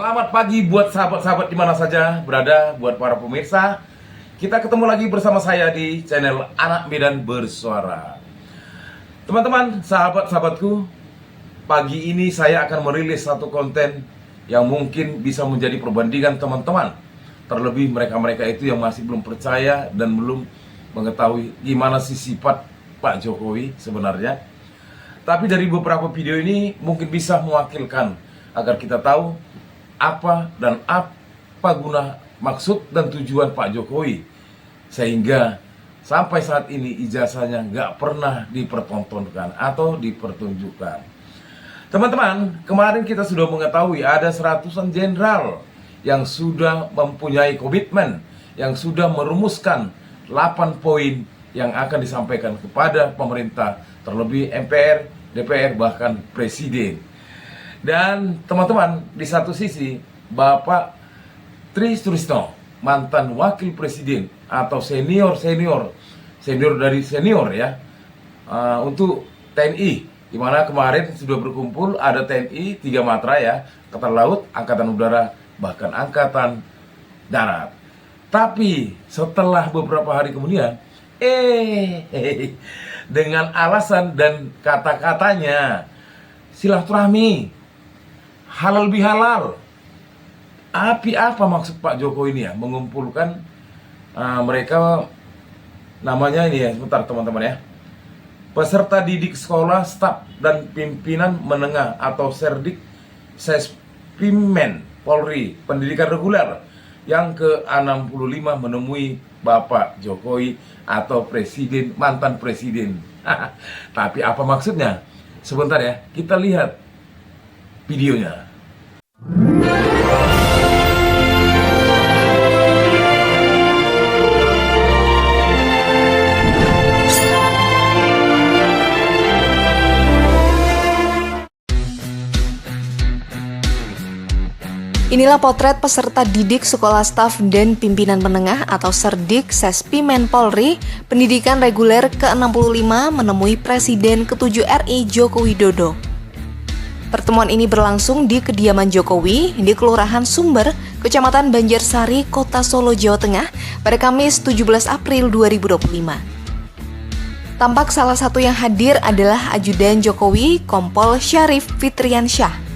Selamat pagi buat sahabat-sahabat di mana saja berada, buat para pemirsa. Kita ketemu lagi bersama saya di channel Anak Medan Bersuara. Teman-teman, sahabat-sahabatku, pagi ini saya akan merilis satu konten yang mungkin bisa menjadi perbandingan teman-teman. Terlebih mereka-mereka itu yang masih belum percaya dan belum mengetahui gimana sih sifat Pak Jokowi sebenarnya. Tapi dari beberapa video ini mungkin bisa mewakilkan agar kita tahu apa guna maksud dan tujuan Pak Jokowi, sehingga sampai saat ini ijazahnya nggak pernah dipertontonkan atau dipertunjukkan. Teman-teman, kemarin kita sudah mengetahui ada seratusan jenderal yang sudah mempunyai komitmen, yang sudah merumuskan 8 poin yang akan disampaikan kepada pemerintah, terlebih MPR, DPR, bahkan Presiden. Dan teman-teman, di satu sisi Bapak Tri Sutrisno, mantan wakil presiden atau senior dari senior ya, untuk TNI, di mana kemarin sudah berkumpul ada TNI 3 matra ya, Angkatan Laut, Angkatan Udara, bahkan Angkatan Darat. Tapi setelah beberapa hari kemudian, dengan alasan dan kata-katanya silaturahmi, halal bihalal. Apa maksud Pak Jokowi ini ya? Mengumpulkan mereka, namanya ini ya, sebentar teman-teman ya, peserta didik sekolah, staf dan pimpinan menengah atau Serdik Sespimen Polri Pendidikan Reguler yang ke-65 menemui Bapak Jokowi atau presiden, mantan presiden. Tapi apa maksudnya? Sebentar ya, kita lihat videonya. Inilah potret peserta didik sekolah staf dan pimpinan menengah atau Serdik Sespimen Polri Pendidikan Reguler ke-65 menemui Presiden ke-7 RI Joko Widodo. Pertemuan ini berlangsung di kediaman Jokowi di Kelurahan Sumber, Kecamatan Banjarsari, Kota Solo, Jawa Tengah pada Kamis 17 April 2025. Tampak salah satu yang hadir adalah Ajudan Jokowi, Kompol Syarif Fitriansyah.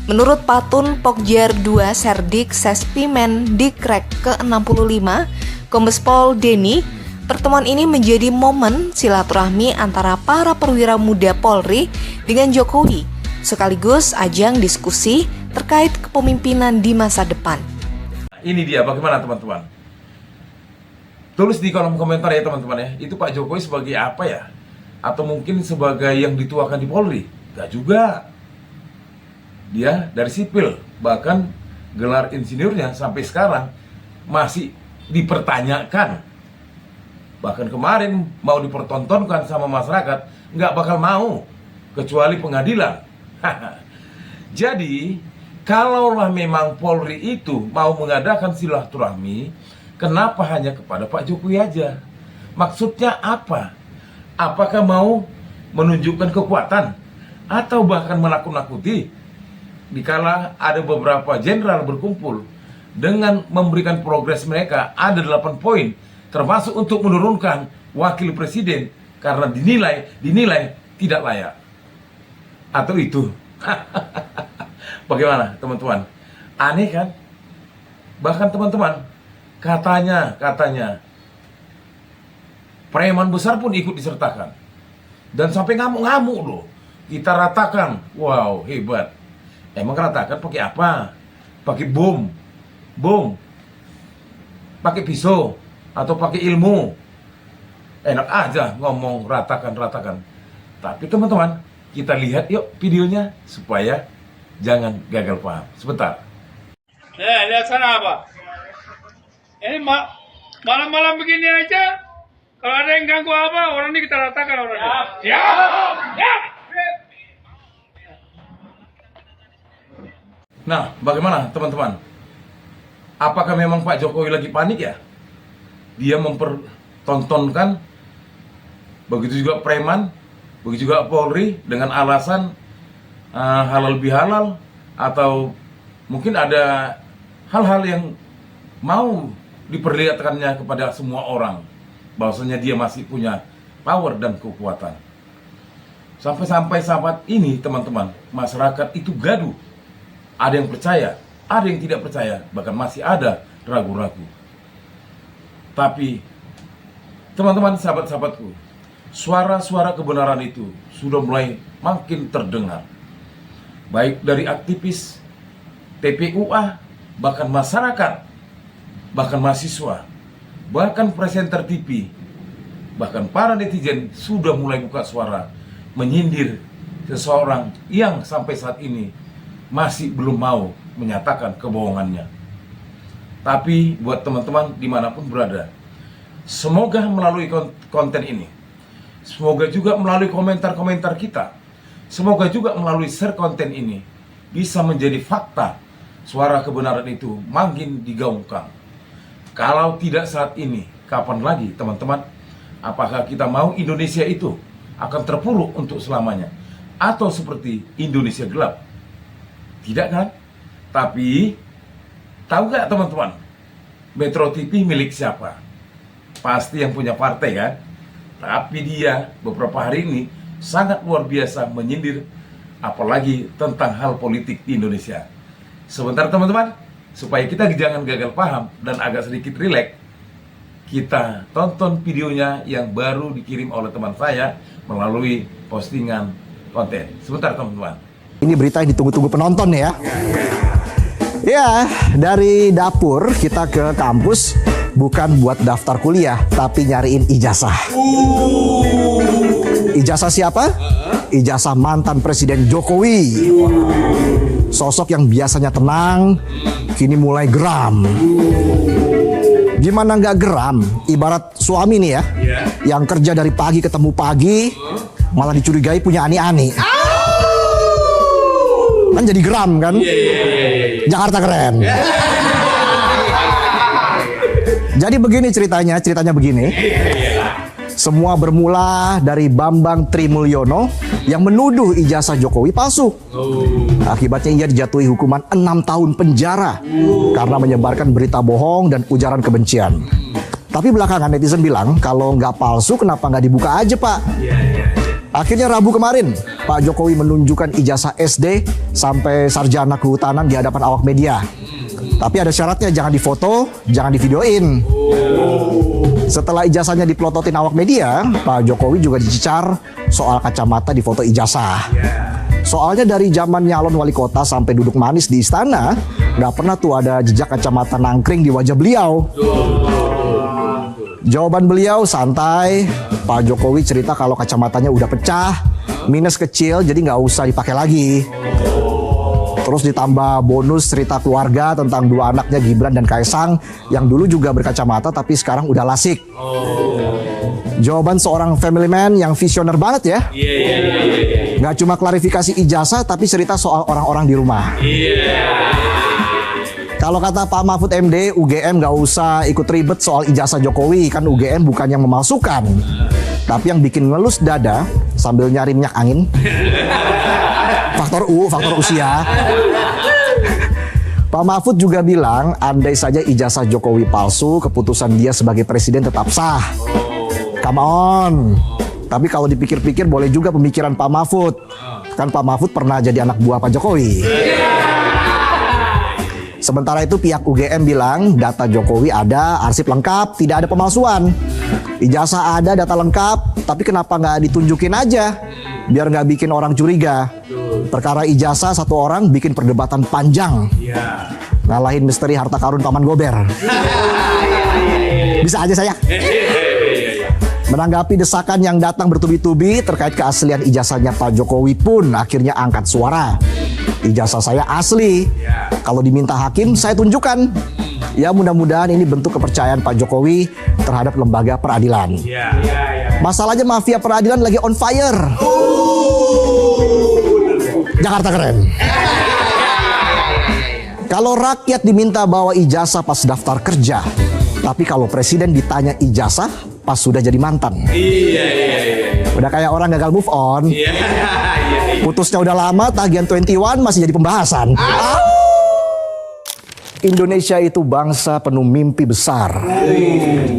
Menurut Patun Pokjar 2 Serdik Sespimen Dikrek ke-65, Kombes Pol Denny, pertemuan ini menjadi momen silaturahmi antara para perwira muda Polri dengan Jokowi, sekaligus ajang diskusi terkait kepemimpinan di masa depan. Ini dia, bagaimana teman-teman? Tulis di kolom komentar ya teman-teman ya, itu Pak Jokowi sebagai apa ya? Atau mungkin sebagai yang dituakan di Polri? Gak juga. Dia dari sipil, bahkan gelar insinyurnya sampai sekarang masih dipertanyakan. Bahkan kemarin mau dipertontonkan sama masyarakat, nggak bakal mau, kecuali pengadilan. Jadi, kalaulah memang Polri itu mau mengadakan silaturahmi, kenapa hanya kepada Pak Jokowi aja? Maksudnya apa? Apakah mau menunjukkan kekuatan? Atau bahkan menakut-nakuti? Dikala ada beberapa jenderal berkumpul dengan memberikan progres mereka, ada 8 poin, termasuk untuk menurunkan wakil presiden karena dinilai tidak layak. Atau itu. Bagaimana teman-teman? Aneh kan? Bahkan teman-teman, katanya preman besar pun ikut disertakan. Dan sampai ngamuk-ngamuk loh. Kita ratakan. Wow, hebat. Emang ratakan pakai apa? Pakai bom, pakai pisau, atau pakai ilmu? Enak aja ngomong ratakan. Tapi teman-teman, kita lihat yuk videonya supaya jangan gagal paham. Sebentar. Lihat sana apa? Ini malam-malam begini aja, kalau ada yang ganggu apa, orang ini kita ratakan orang ini. Siap. Nah, bagaimana teman-teman? Apakah memang Pak Jokowi lagi panik ya? Dia mempertontonkan, begitu juga preman, begitu juga Polri dengan alasan halal bihalal atau mungkin ada hal-hal yang mau diperlihatkannya kepada semua orang bahwasanya dia masih punya power dan kekuatan. Sampai-sampai saat ini teman-teman, masyarakat itu gaduh. Ada yang percaya, ada yang tidak percaya, bahkan masih ada ragu-ragu. Tapi teman-teman, sahabat-sahabatku, suara-suara kebenaran itu sudah mulai makin terdengar. Baik dari aktivis TPUA, bahkan masyarakat, bahkan mahasiswa, bahkan presenter TV, bahkan para netizen sudah mulai buka suara menyindir seseorang yang sampai saat ini masih belum mau menyatakan kebohongannya. Tapi buat teman-teman dimanapun berada, semoga melalui konten ini, semoga juga melalui komentar-komentar kita, semoga juga melalui share konten ini bisa menjadi fakta. Suara kebenaran itu makin digaungkan. Kalau tidak saat ini, kapan lagi teman-teman? Apakah kita mau Indonesia itu akan terpuruk untuk selamanya? Atau seperti Indonesia gelap? Tidak kan? Tapi, tahu gak teman-teman? Metro TV milik siapa? Pasti yang punya partai kan? Tapi dia beberapa hari ini sangat luar biasa menyindir, apalagi tentang hal politik di Indonesia. Sebentar teman-teman, supaya kita jangan gagal paham dan agak sedikit rileks, kita tonton videonya yang baru dikirim oleh teman saya melalui postingan konten. Sebentar teman-teman. Ini berita yang ditunggu-tunggu penonton ya. Ya, dari dapur kita ke kampus bukan buat daftar kuliah, tapi nyariin ijazah. Ijazah siapa? Ijazah mantan Presiden Jokowi. Sosok yang biasanya tenang, kini mulai geram. Gimana nggak geram? Ibarat suami nih ya, yang kerja dari pagi ketemu pagi, malah dicurigai punya ani-ani. Kan jadi geram kan? Jakarta keren. Jadi begini ceritanya begini. Semua bermula dari Bambang Trimulyono yang menuduh ijazah Jokowi palsu. Akibatnya ia dijatuhi hukuman 6 tahun penjara karena menyebarkan berita bohong dan ujaran kebencian. Tapi belakangan netizen bilang kalau nggak palsu kenapa nggak dibuka aja Pak? Akhirnya Rabu kemarin Pak Jokowi menunjukkan ijazah SD sampai sarjana kehutanan di hadapan awak media. Tapi ada syaratnya, jangan difoto, jangan divideoin. Setelah ijazahnya dipelototin awak media, Pak Jokowi juga dicecar soal kacamata di foto ijazah. Soalnya dari zaman nyalon wali kota sampai duduk manis di istana, nggak pernah tuh ada jejak kacamata nangkring di wajah beliau. Jawaban beliau santai. Pak Jokowi cerita kalau kacamatanya udah pecah, minus kecil, jadi nggak usah dipakai lagi. Terus ditambah bonus cerita keluarga tentang dua anaknya Gibran dan Kaisang yang dulu juga berkacamata tapi sekarang udah lasik. Jawaban seorang family man yang visioner banget ya. Nggak cuma klarifikasi ijazah tapi cerita soal orang-orang di rumah. Kalau kata Pak Mahfud MD, UGM nggak usah ikut ribet soal ijazah Jokowi, kan UGM bukan yang memalsukan, tapi yang bikin ngelus dada sambil nyari minyak angin. Faktor usia. Pak Mahfud juga bilang, andai saja ijazah Jokowi palsu, keputusan dia sebagai presiden tetap sah. Come on. Tapi kalau dipikir-pikir boleh juga pemikiran Pak Mahfud. Kan Pak Mahfud pernah jadi anak buah Pak Jokowi. Sementara itu pihak UGM bilang data Jokowi ada, arsip lengkap, tidak ada pemalsuan. Ijazah ada, data lengkap, tapi kenapa nggak ditunjukin aja? Biar nggak bikin orang curiga. Perkara ijazah satu orang bikin perdebatan panjang. Ngalahin misteri harta karun Paman Gober. Bisa aja saya. Menanggapi desakan yang datang bertubi-tubi terkait keaslian ijazahnya Pak Jokowi pun akhirnya angkat suara. Ijazah saya asli. Kalau diminta hakim, saya tunjukkan. Ya mudah-mudahan ini bentuk kepercayaan Pak Jokowi terhadap lembaga peradilan. Masalahnya mafia peradilan lagi on fire. Jakarta keren. Kalau rakyat diminta bawa ijazah pas daftar kerja, tapi kalau presiden ditanya ijazah pas sudah jadi mantan. Udah kayak orang gagal move on. Putusnya udah lama, tagihan 21 masih jadi pembahasan. Indonesia itu bangsa penuh mimpi besar.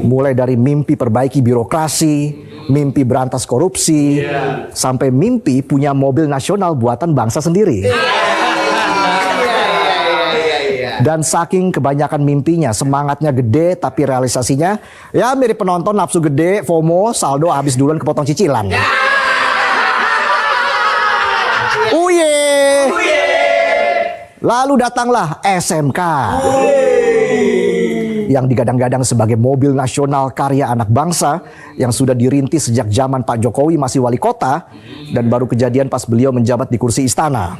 Mulai dari mimpi perbaiki birokrasi, mimpi berantas korupsi, sampai mimpi punya mobil nasional buatan bangsa sendiri. Dan saking kebanyakan mimpinya, semangatnya gede tapi realisasinya ya mirip penonton nafsu gede, FOMO, saldo habis duluan kepotong cicilan. Uye. Lalu datanglah SMK yang digadang-gadang sebagai mobil nasional karya anak bangsa yang sudah dirintis sejak zaman Pak Jokowi masih wali kota dan baru kejadian pas beliau menjabat di kursi istana.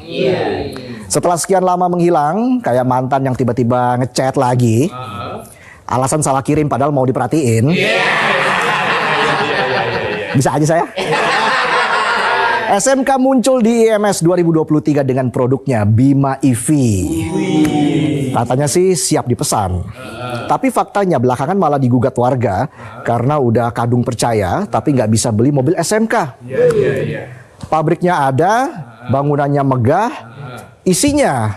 Setelah sekian lama menghilang, kayak mantan yang tiba-tiba ngechat lagi, alasan salah kirim padahal mau diperhatiin. Bisa aja saya. SMK muncul di IMS 2023 dengan produknya Bima EV. Katanya sih siap dipesan. Tapi faktanya belakangan malah digugat warga karena udah kadung percaya tapi nggak bisa beli mobil SMK. Pabriknya ada, bangunannya megah, isinya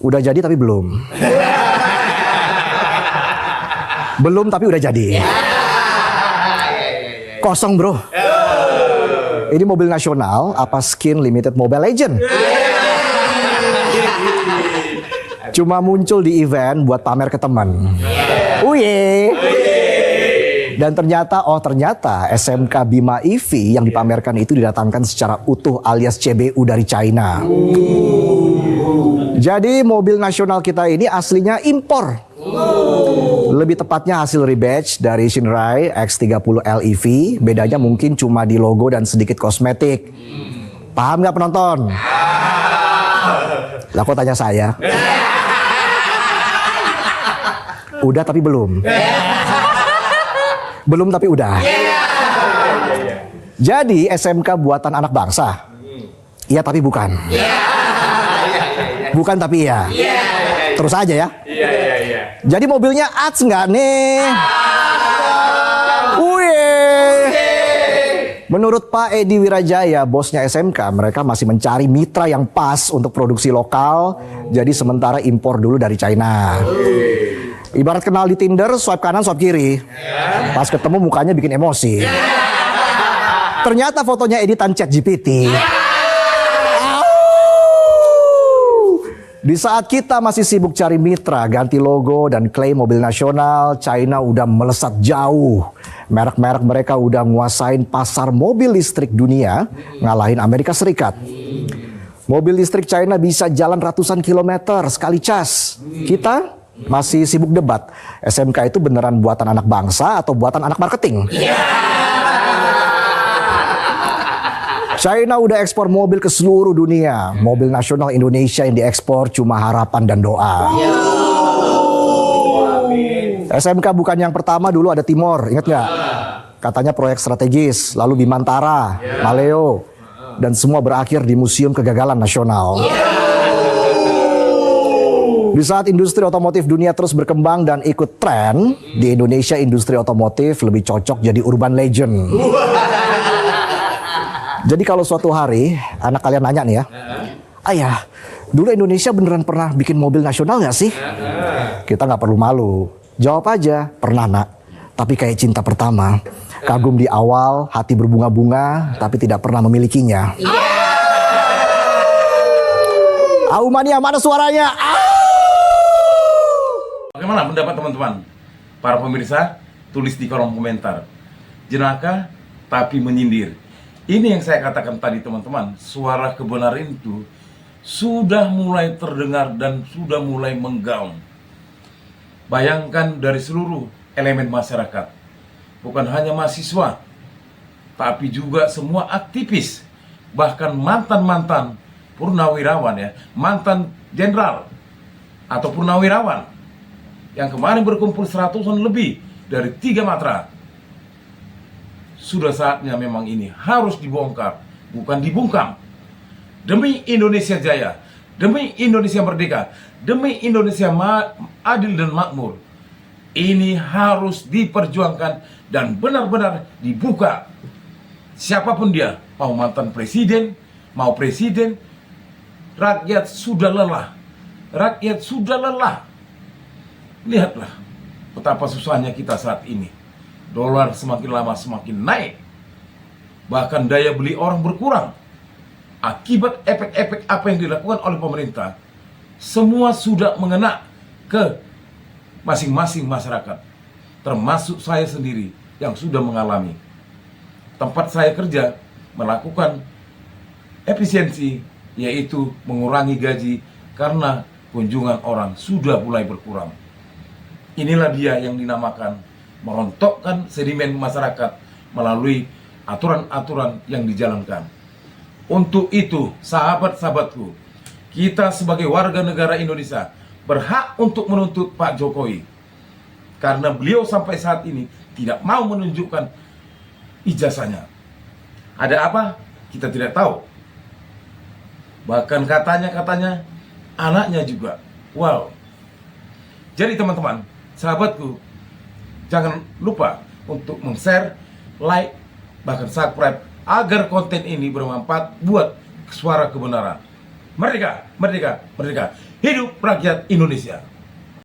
udah jadi tapi belum. Belum tapi udah jadi. Kosong bro. Ini mobil nasional apa skin limited Mobile Legend? Cuma muncul di event buat pamer ke teman. Uye. Dan ternyata SMK Bima EV yang dipamerkan itu didatangkan secara utuh alias CBU dari China. Jadi mobil nasional kita ini aslinya impor. Lebih tepatnya hasil rebatch dari Shinrai X30 LEV. Bedanya mungkin cuma di logo dan sedikit kosmetik. Paham nggak penonton? Lah kok tanya saya? Udah tapi belum. Belum tapi udah. Jadi SMK buatan anak bangsa. Iya tapi bukan. Bukan tapi iya. Terus aja ya. Jadi mobilnya ats nggak nih? Menurut Pak Edi Wirajaya, bosnya SMK, mereka masih mencari mitra yang pas untuk produksi lokal. Jadi sementara impor dulu dari China. Ibarat kenal di Tinder, swipe kanan, swipe kiri. Pas ketemu mukanya bikin emosi. Ternyata fotonya editan ChatGPT. Di saat kita masih sibuk cari mitra, ganti logo, dan klaim mobil nasional, China udah melesat jauh. Merek-merek mereka udah nguasain pasar mobil listrik dunia, ngalahin Amerika Serikat. Mobil listrik China bisa jalan ratusan kilometer sekali cas. Kita masih sibuk debat, SMK itu beneran buatan anak bangsa atau buatan anak marketing? China udah ekspor mobil ke seluruh dunia. Mobil nasional Indonesia yang diekspor cuma harapan dan doa. SMK bukan yang pertama, dulu ada Timor, ingat nggak? Katanya proyek strategis, lalu Bimantara, Maleo, dan semua berakhir di Museum Kegagalan Nasional. Di saat industri otomotif dunia terus berkembang dan ikut tren, di Indonesia industri otomotif lebih cocok jadi urban legend. Jadi kalau suatu hari anak kalian nanya nih ya, ayah, dulu Indonesia beneran pernah bikin mobil nasional nggak sih? Kita nggak perlu malu, jawab aja, pernah nak. Tapi kayak cinta pertama, kagum di awal, hati berbunga-bunga, tapi tidak pernah memilikinya. Mania, mana suaranya? Bagaimana pendapat teman-teman? Para pemirsa, tulis di kolom komentar. Jenaka tapi menyindir. Ini yang saya katakan tadi teman-teman, suara kebenaran itu sudah mulai terdengar dan sudah mulai menggaung. Bayangkan dari seluruh elemen masyarakat, bukan hanya mahasiswa, tapi juga semua aktivis, bahkan mantan-mantan purnawirawan ya, mantan jenderal atau purnawirawan yang kemarin berkumpul 100-an lebih dari 3 matra. Sudah saatnya memang ini harus dibongkar, bukan dibungkam. Demi Indonesia jaya, demi Indonesia merdeka, demi Indonesia adil dan makmur. Ini harus diperjuangkan dan benar-benar dibuka. Siapapun dia, mau mantan presiden, mau presiden, rakyat sudah lelah. Rakyat sudah lelah Lihatlah betapa susahnya kita saat ini. Dolar semakin lama semakin naik. Bahkan daya beli orang berkurang. Akibat efek-efek apa yang dilakukan oleh pemerintah, semua sudah mengena ke masing-masing masyarakat. Termasuk saya sendiri yang sudah mengalami. Tempat saya kerja melakukan efisiensi, yaitu mengurangi gaji karena kunjungan orang sudah mulai berkurang. Inilah dia yang dinamakan merontokkan sedimen masyarakat melalui aturan-aturan yang dijalankan. Untuk itu, sahabat-sahabatku, kita sebagai warga negara Indonesia berhak untuk menuntut Pak Jokowi. Karena beliau sampai saat ini tidak mau menunjukkan ijazahnya. Ada apa? Kita tidak tahu. Bahkan katanya anaknya juga. Wow. Jadi teman-teman, sahabatku, jangan lupa untuk men-share, like, bahkan subscribe agar konten ini bermanfaat buat suara kebenaran. Merdeka, merdeka, merdeka. Hidup rakyat Indonesia.